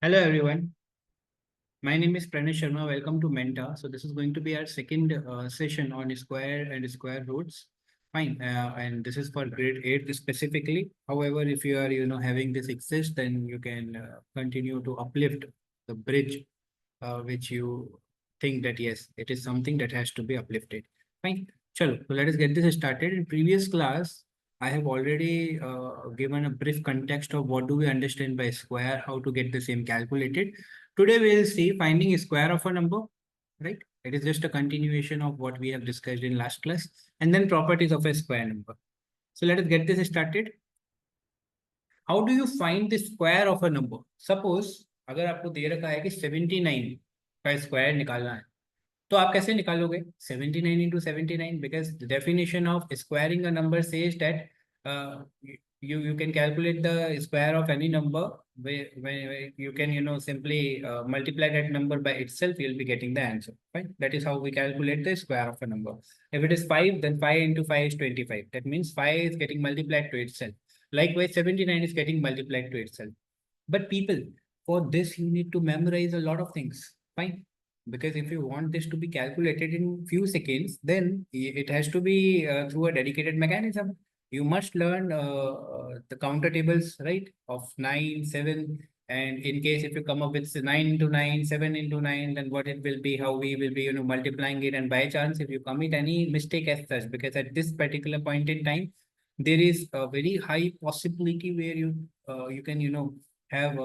Hello everyone, my name is Pranish Sharma. Welcome to Menta. So this is going to be our second session on square and square roots. Fine, and this is for grade 8 specifically. However, if you are having this exist, then you can continue to uplift the bridge, which you think that yes, it is something that has to be uplifted. Fine. Chalo, so let us get this started. In previous class, I have already given a brief context of what do we understand by square, how to get the same calculated. Today we will see finding square of a number, right? It is just a continuation of what we have discussed in last class, and then properties of a square number. So let us get this started. How do you find the square of a number? Suppose अगर आपको दे रखा है कि 79 का square निकालना है, तो आप कैसे निकालोगे 79 into 79? Because the definition of squaring a number says that you can calculate the square of any number where you can simply multiply that number by itself. You'll be getting the answer, right? That is how we calculate the square of a number. If it is 5, then 5 into 5 is 25. That means 5 is getting multiplied to itself. Likewise, 79 is getting multiplied to itself. But people, for this you need to memorize a lot of things. Fine, because if you want this to be calculated in few seconds, then it has to be through a dedicated mechanism. You must learn the counter tables, right, of 9, 7, and in case if you come up with 9 into 9, 7 into 9, then what it will be, how we will be multiplying it. And by chance if you commit any mistake as such, because at this particular point in time there is a very high possibility where you can have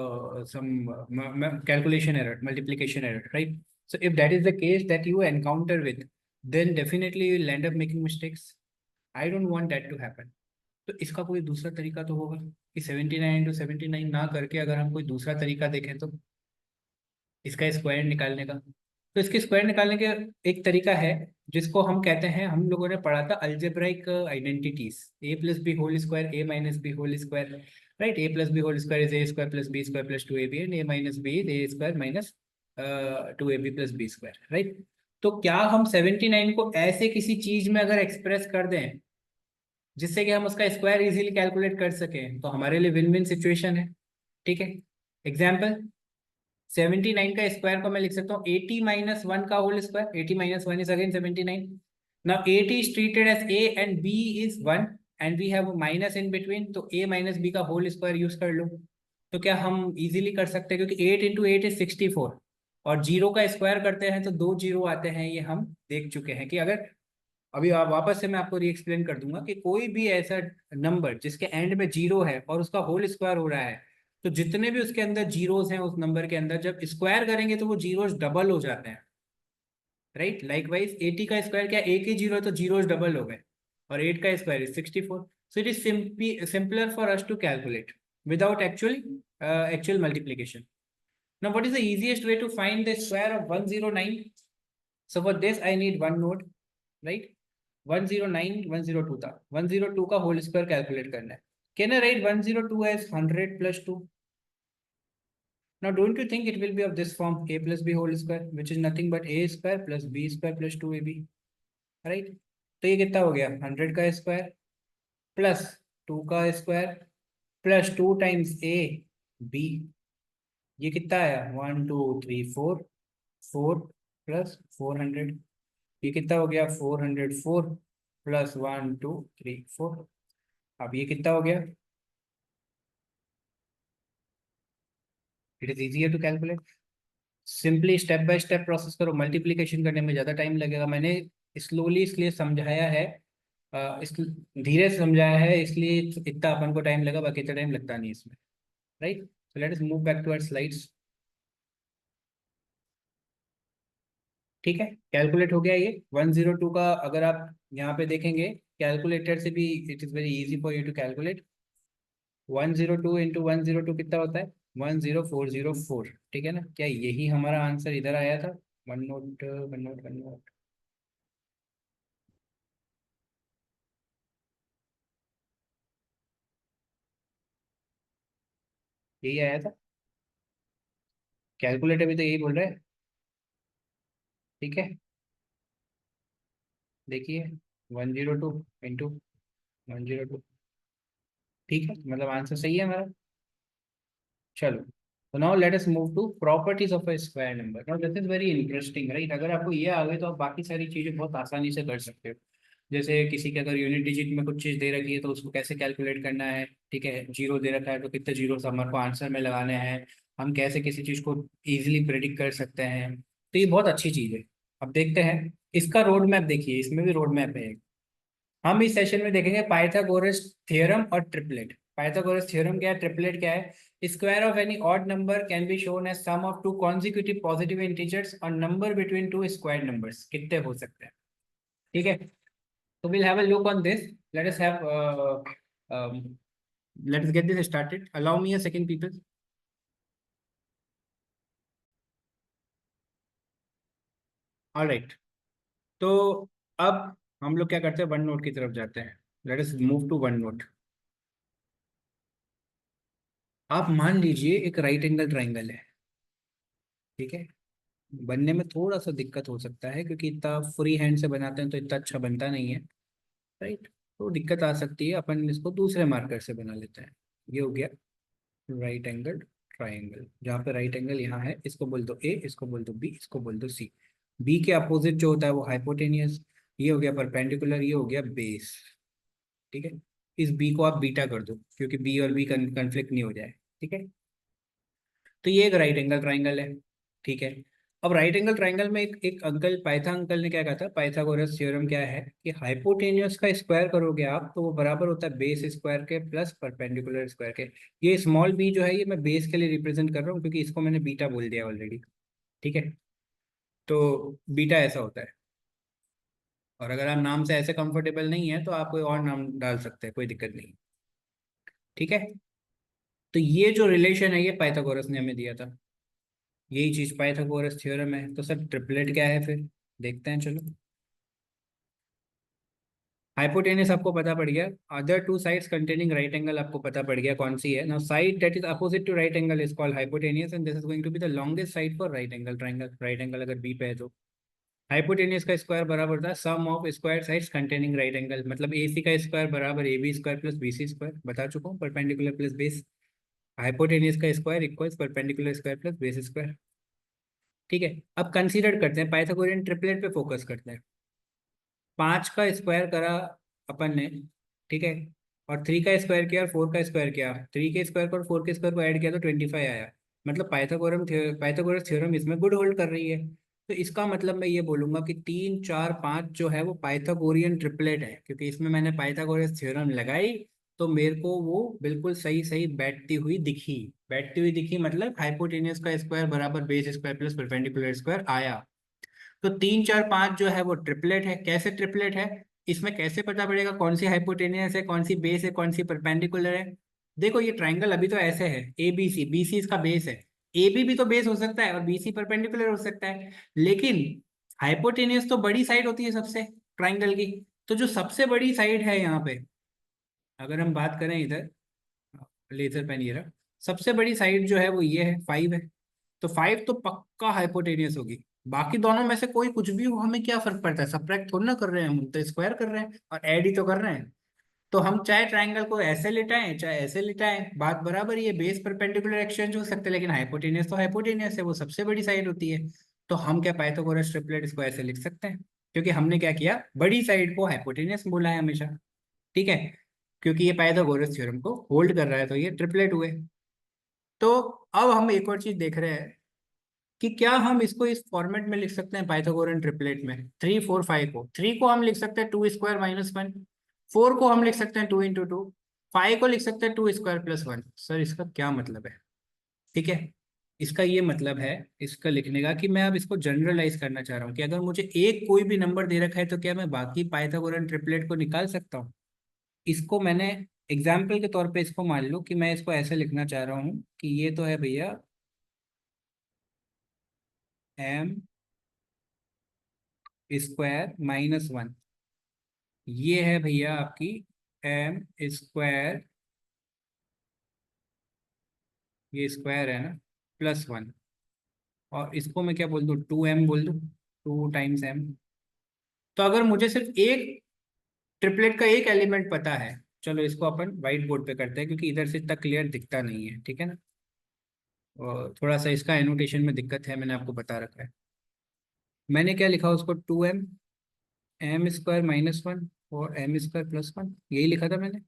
some calculation error, multiplication error, right? So if that is the case that you encounter with, then definitely you will end up making mistakes. I don't want that to happen. तो इसका कोई दूसरा तरीका तो होगा कि 79 into 79 ना करके अगर हम कोई दूसरा तरीका देखें तो इसका स्क्वायर निकालने का। तो इसके स्क्वायर निकालने का एक तरीका है जिसको हम कहते हैं, हम लोगों ने पढ़ा था algebraic identities, a plus b whole square, a minus b whole square, right? A plus b whole square is a square plus b square plus 2ab, and a minus b is a square minus 2ab plus b square, right? तो क्या हम 79 को ऐसे किसी चीज में अगर express कर दें जिससे कि हम उसका स्क्वायर इजीली कैलकुलेट कर सकें, तो हमारे लिए विन विन सिचुएशन है। ठीक है, एग्जाम्पल 79 का स्क्वायर को मैं लिख सकता हूँ 80 माइनस 1 का whole square. 80 minus 1 is again 79। Now 80 is treated as a and b is 1 and we have a minus in between, तो a माइनस b का होल स्क्वायर यूज कर लो। तो क्या हम इजीली कर सकते हैं, क्योंकि 8 into 8 is 64 और जीरो का स्क्वायर करते हैं तो दो जीरो आते हैं, ये हम देख चुके हैं। कि अगर अभी आप वापस से मैं आपको री एक्सप्लेन कर दूंगा कि कोई भी ऐसा नंबर जिसके एंड में जीरो है और उसका होल स्क्वायर हो रहा है, तो जितने भी उसके अंदर जीरोस हैं उस नंबर के अंदर, जब स्क्वायर करेंगे तो वो जीरोस डबल हो जाते हैं, राइट? लाइकवाइज 80 का स्क्वायर, क्या एक ही जीरो है तो जीरोस डबल हो गए, और 8 का square is 64। So it is simpler for us to calculate without actual multiplication. Now what is the easiest way to find the square of 109? So for this I need one note, right? 109 102 था, 102 का whole square calculate करना है। Can I write 102 as 100 plus 2? Now, don't you think it will be of this form, a plus b whole square, which is nothing but a square plus b square plus 2ab, right? तो ये कितना हो गया, 100 का square plus 2 का square plus 2 times a b, ये कितना आया 1 2 3 4, 4 प्लस 400, ये कितना हो गया 404 प्लस 1 2 3 4। अब ये कितना हो गया, it is easier to calculate. Simply step by step process करो, मल्टीप्लिकेशन करने में ज़्यादा टाइम लगेगा। मैंने स्लोली इसलिए समझाया है, इस धीरे से समझाया है, इसलिए इतना अपन को टाइम लगा, बाकी इतना टाइम लगता नहीं इसमें, right? So let us move back to our slides. ठीक है, कैलकुलेट हो गया ये 102 का। अगर आप यहाँ पे देखेंगे कैलकुलेटर से भी it is very easy for you to calculate. 102 into 102 कितना होता है, 10404, ठीक है ना? क्या यही हमारा आंसर इधर आया था? One note one note one note, यही आया था। कैलकुलेटर भी तो यही बोल रहा है, ठीक है? देखिए 102 इंटू 102, ठीक है, मतलब आंसर सही है हमारा। चलो, So now let us move to properties of a square number. Now this is very interesting, right? अगर आपको ये आ गए तो आप बाकी सारी चीजें बहुत आसानी से कर सकते हो। जैसे किसी के अगर यूनिट डिजिट में कुछ चीज दे रखी है तो उसको कैसे कैलकुलेट करना है, ठीक है। जीरो दे रखा है तो कितने जीरो हमारे को आंसर में लगाने हैं, हम कैसे किसी चीज को इजीली प्रेडिक्ट कर सकते हैं। तो ये बहुत अच्छी चीज है। अब देखते हैं इसका रोड मैप। देखिए इसमें भी रोड मैप है। हम इस सेशन में देखेंगे पाइथागोरस थ्योरम और ट्रिपलेट। पाइथागोरस थ्योरम क्या है, ट्रिपलेट क्या है। Square of any odd number can be shown as sum of two consecutive positive integers और number between two square numbers, कितने हो सकते हैं, ठीक है। तो we'll have a look on this. Let us have um, let us get this started. Allow me a second, people. All right. तो अब हम लोग क्या करते हैं, वन नोट की तरफ जाते हैं। Let us move to one note. आप मान लीजिए एक राइट एंगल ट्राइंगल है, ठीक है। बनने में थोड़ा सा दिक्कत हो सकता है क्योंकि इतना फ्री हैंड से बनाते हैं तो इतना अच्छा बनता नहीं है, राइट। तो दिक्कत आ सकती है, अपन इसको दूसरे मार्कर से बना लेते हैं। ये हो गया राइट एंगल ट्राइंगल। जहाँ पे राइट एंगल यहाँ है, इसको बोल दो ए, इसको बोल दो बी, इसको बोल दो सी। बी के अपोजिट जो होता है वो हाइपोटेनियस। ये हो गया परपेंडिकुलर, ये हो गया बेस, ठीक है। इस बी को आप बीटा कर दो क्योंकि बी और बी कंफ्लिक्ट नहीं हो जाए, ठीक है। तो ये एक राइट एंगल ट्राइंगल है, ठीक है। अब राइट एंगल ट्राइंगल में एक अंकल, पाइथा अंकल ने क्या कहा था, पाइथागोरस थ्योरम क्या है कि हाइपोटेनियस का स्क्वायर करोगे आप तो वो बराबर होता है बेस स्क्वायर के प्लस परपेंडिकुलर स्क्वायर के। ये स्मॉल बी जो है ये मैं बेस के लिए रिप्रेजेंट कर रहा हूँ क्योंकि इसको मैंने बीटा बोल दिया ऑलरेडी, ठीक है। तो बीटा ऐसा होता है। और अगर आप नाम से ऐसे कंफर्टेबल नहीं है तो आप कोई और नाम डाल सकते हैं, कोई दिक्कत नहीं, ठीक है। तो ये जो रिलेशन है ये पाइथागोरस ने हमें दिया था। यही चीज पाइथागोरस थ्योरम है। तो सर ट्रिपलेट क्या है फिर, देखते हैं चलो। हाइपोटेनस आपको पता पड़ गया, other two sides containing right angle आपको पता पड़ गया कौन सी है। Now side that is opposite to right angle is called hypotenuse and this is going to be the longest side for right angle triangle. Right angle अगर B पे है तो हाइपोटेनियस का स्क्वायर बराबर होता है sum of square sides containing right angle. मतलब A C का स्क्वायर बराबर A B square plus B C square, बता चुका हूँ, परपेंडिकुलर प्लस बेस। हाइपोटेनियस का square equals perpendicular square plus base square, ठीक है। अब कंसीडर करते हैं पाइथागोरियन ट्रिपलेट पे फोकस करते हैं। 5 का स्क्वायर करा अपन ने, ठीक है। और 3 का स्क्वायर किया और 4 का स्क्वायर किया, 3 के स्क्वायर को और 4 के स्क्वायर को ऐड किया तो 25 आया। मतलब पाइथागोरस थ्योरम इसमें गुड होल्ड कर रही है। तो इसका मतलब मैं ये बोलूंगा कि 3 4 5 जो है वो पाइथागोरियन ट्रिपलेट है क्योंकि इसमें मैंने पाइथागोरस थ्योरम लगाई तो मेरे को वो बिल्कुल सही सही बैठती हुई दिखी। बैठती हुई दिखी मतलब हाइपोटेनियस का स्क्वायर बराबर base square plus perpendicular square आया। तो 3 4 5 जो है वो ट्रिपलेट है। कैसे ट्रिपलेट है, इसमें कैसे पता पड़ेगा कौन सी हाइपोटेनियस है, कौन सी बेस है, कौन सी परपेंडिकुलर है। देखो ये ट्राइंगल अभी तो ऐसे है, A B C, B C इसका बेस है। ए बी भी तो बेस हो सकता है और बी सी परपेंडिकुलर हो सकता है, लेकिन हाइपोटेनियस तो बड़ी साइड होती है सबसे ट्राइंगल की। तो जो सबसे बड़ी साइड है यहाँ पे, अगर हम बात करें इधर, लेजर पेन ये रहा, सबसे बड़ी साइड जो है वो ये है, 5 है। तो 5 तो पक्का हाइपोटेनियस होगी। बाकी दोनों में से कोई कुछ भी हो हमें क्या फर्क पड़ता है, सब्ट्रैक्ट थोड़ा ना कर रहे हैं हम, तो स्क्वायर कर रहे हैं और ऐड ही तो कर रहे हैं। तो हम चाहे ट्राइंगल को ऐसे लिटाएं चाहे ऐसे लिटाएं, बात बराबर ही है, बेस परपेंडिकुलर एक्सचेंज हो सकते हैं लेकिन हाइपोटेनियस तो हाइपोटेनियस है, वो सबसे बड़ी साइड होती है। तो हम क्या पाइथागोरस ट्रिपलेट इसको ऐसे लिख सकते हैं क्योंकि हमने क्या किया, बड़ी साइड को हाइपोटेनियस बोला है हमेशा, ठीक है। क्योंकि ये पाइथागोरस थ्योरम को होल्ड कर रहा है तो ये ट्रिपलेट हुए। तो अब हम एक और चीज देख रहे हैं कि क्या हम इसको इस फॉर्मेट में लिख सकते हैं पाइथागोरन ट्रिपलेट में। 3 4 5 को, 3 को हम लिख सकते हैं 2 स्क्वायर -1, 4 को हम लिख सकते हैं 2 × 2, 5 को लिख सकते हैं 2 स्क्वायर +1। सर इसका क्या मतलब है, ठीक है। इसका ये मतलब है इसका लिखने का कि मैं अब इसको जनरलाइज करना चाह रहा हूँ कि अगर मुझे एक कोई भी नंबर दे रखा है तो क्या मैं बाकी पाइथागोरन ट्रिपलेट को निकाल सकता हूँ। इसको मैंने एग्जाम्पल के तौर पे इसको मान लो कि मैं इसको ऐसे लिखना चाह रहा हूँ कि ये तो है भैया m² -1, ये है भैया आपकी m², ये स्क्वायर है ना, +1। और इसको मैं क्या बोल दूँ, 2m बोल दूँ, 2 × m। तो अगर मुझे सिर्फ एक ट्रिपलेट का एक एलिमेंट पता है, चलो इसको अपन व्हाइट बोर्ड पे करते हैं क्योंकि इधर से इतना क्लियर दिखता नहीं है, ठीक है ना। और थोड़ा सा इसका एनोटेशन में दिक्कत है, मैंने आपको बता रखा है। मैंने क्या लिखा उसको, 2m m² - 1 और m² + 1, यही लिखा था मैंने।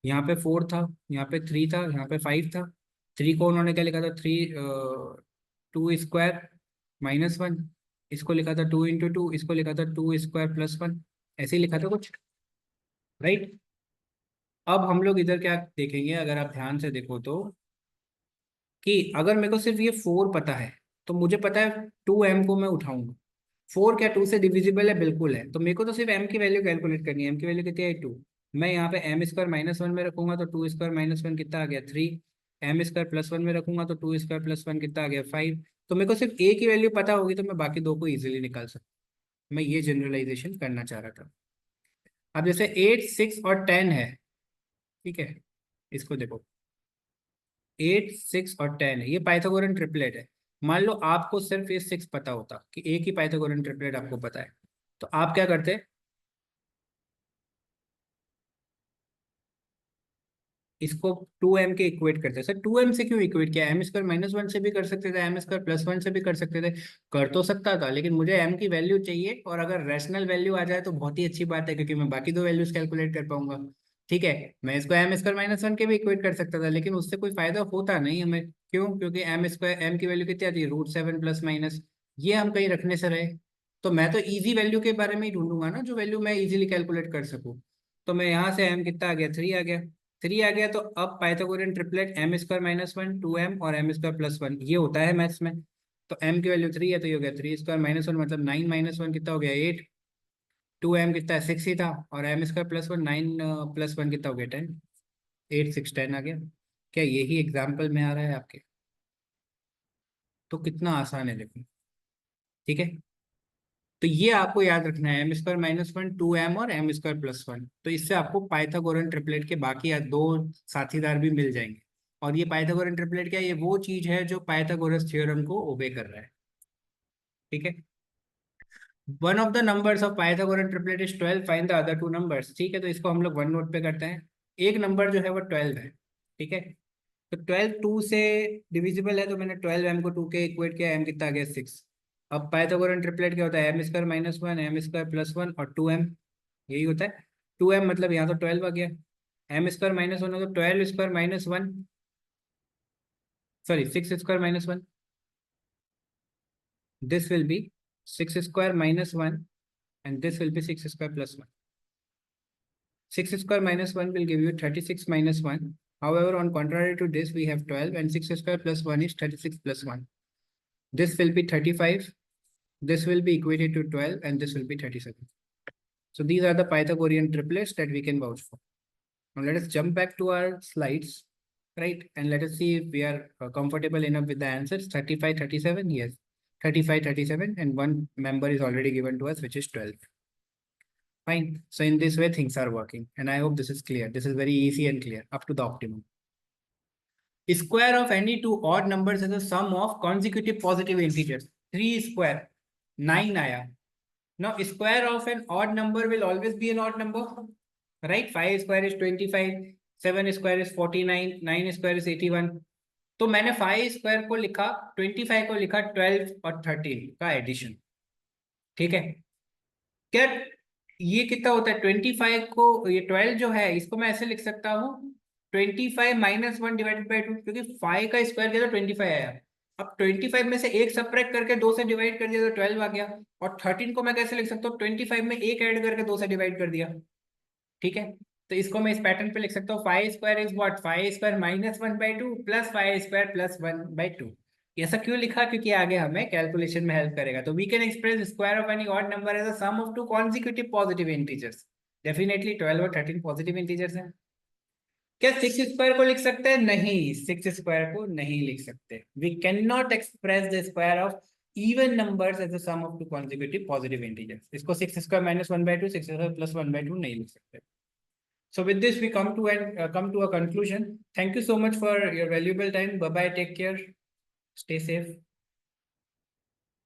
यहाँ पे 4 था, यहाँ पे 3 था, यहाँ पे 5 था। 3 को उन्होंने क्या लिखा था, 2² - 1, इसको लिखा था 2 × 2, इसको लिखा था 2² + 1, ऐसे ही लिखा था कुछ, राइट। अब हम लोग इधर क्या देखेंगे, अगर आप ध्यान से देखो तो, कि अगर मेरे को सिर्फ ये 4 पता है, तो मुझे पता है 2m को मैं उठाऊंगा। 4 क्या 2 से डिविजिबल है, बिल्कुल है, तो मेरे को तो सिर्फ m की वैल्यू कैलकुलेट करनी है। m की वैल्यू कितनी है, 2। मैं यहाँ पे m² - 1 में रखूंगा तो 2² - 1 कितना आ गया, 3। m² + 1 में रखूंगा तो 2² + 1 कितना आ गया, 5। तो मेरे को सिर्फ a की वैल्यू पता होगी तो मैं बाकी दो को इजीली निकाल सकता हूँ। मैं ये जनरलाइजेशन करना चाह रहा था। अब जैसे 8, 6 और 10 है, ठीक है, इसको देखो, 8, 6 और 10 है, ये पाइथागोरन ट्रिपलेट है। मान लो आपको सिर्फ ये 6 पता होता, कि एक ही पाइथागोरन ट्रिपलेट आपको पता है, तो आप क्या करते, इसको 2m के इक्वेट करते हैं। सर 2m से क्यों इक्वेट किया, m² - 1 से भी कर सकते थे, m² + 1 से भी कर सकते थे, कर तो सकता था, लेकिन मुझे m की वैल्यू चाहिए, और अगर रैशनल वैल्यू आ जाए तो बहुत ही अच्छी बात है, क्योंकि मैं बाकी दो वैल्यूज कैलकुलेट कर पाऊंगा। ठीक है, मैं इसको m² - 1 के भी इक्वेट कर सकता था, लेकिन उससे कोई फायदा होता नहीं हमें। क्यों, क्योंकि m की वैल्यू कितनी आती है, √7 +- ये हम कहीं रखने से रहे। तो मैं तो इजी वैल्यू के बारे में ही ढूंढूंगा ना, जो वैल्यू मैं इजीली कैलकुलेट कर सकूं। तो मैं यहाँ से m कितना आ गया, 3 आ गया। 3 आ गया, तो अब पाइथागोरियन ट्रिपलेट m² - 1, 2m और m² + 1 ये होता है मैथ्स में। तो m की वैल्यू 3 है, तो ये हो गया 3² - 1 मतलब 9 - 1 कितना हो गया, 8। 2m कितना है, 6 ही था, और m² + 1 9 + 1 कितना हो गया, 10। 8, 6, 10 आ गया। क्या यही एग्जाम्पल में आ रहा है आपके? तो कितना आसान है देखो, ठीक है। तो ये आपको याद रखना है, m² - 1, 2m और m² + 1। तो इससे आपको पाइथागोरन ट्रिपलेट के बाकी दो साथीदार भी मिल जाएंगे। और ये पाइथागोरन ट्रिपलेट क्या है, ये वो चीज है जो पाइथागोरस थ्योरम को ओबे कर रहा है, ठीक है। One of the numbers of Pythagorean triplet is 12, find the other two numbers. ठीक है, तो इसको हम लोग वन नोट पे करते हैं। एक नंबर जो है वो 12 है, ठीक है। तो 12 2 से डिविजिबल है, तो मैंने 12m को 2 के इक्वेट किया, m कितना आ गया, 6। अब पाइथागोरन ट्रिपलेट क्या होता है, m² - 1, m² + 1 और 2m, यही होता है। 2m मतलब यहाँ तो 12 आ गया, m² - 1 हो तो 12² - 1, sorry 6² - 1, this will be 6² - 1 and this will be 6² + 1. 6² - 1 will give you 36 minus 1. However, on contrary to this, we have 12 and 6² + 1 is 36 + 1. This will be 35. This will be equated to 12 and this will be 37. So these are the Pythagorean triplets that we can vouch for. Now let us jump back to our slides, right? And let us see if we are comfortable enough with the answers. 35, 37, yes. 35, 37, and one member is already given to us, which is 12. Fine. So in this way, things are working. And I hope this is clear. This is very easy and clear, up to the optimum. Square of any two odd numbers is the sum of consecutive positive integers. 3 square, 9 आया. Now, square of an odd number will always be an odd number, right? 5 square is 25, 7 square is 49, 9 square is 81. तो मैंने 5 square को लिखा, 25 को लिखा, 12 और 13 का addition, ठीक है। क्या ये कितना होता है, 25 को, ये 12 जो है इसको मैं ऐसे लिख सकता हूँ, 25 - 1 डिवाइडेड बाई 2, क्योंकि 5 का स्क्वायर किया तो 25 आया। अब 25 में से एक सब्ट्रैक्ट करके 2 से डिवाइड कर दिया तो 12 आ गया। और 13 को मैं कैसे लिख सकता हूँ, 25 में एक ऐड करके 2 से डिवाइड कर दिया, ठीक है। तो इसको मैं इस पैटर्न पे लिख सकता हूँ, 5 square is what, 5 square -1/2 plus 5 square plus 1/2। ऐसा क्यों लिखा, क्योंकि आगे हमें कैलकुलेशन में हेल्प करेगा। तो we can express square of any odd number as a sum of two consecutive positive integers. Definitely 12 और 13 पॉजिटिव इंटीजर्स हैं। क्या 6 स्क्वायर को लिख सकते हैं, नहीं, 6 स्क्वायर को नहीं लिख सकते। We can not express the square of even numbers as a sum of two consecutive positive integers. इसको 6 स्क्वायर -1/2, 6 स्क्वायर प्लस 1/2 नहीं लिख सकते। So with this, we come to a conclusion. Thank you so much for your valuable time. Bye bye. Take care. Stay safe.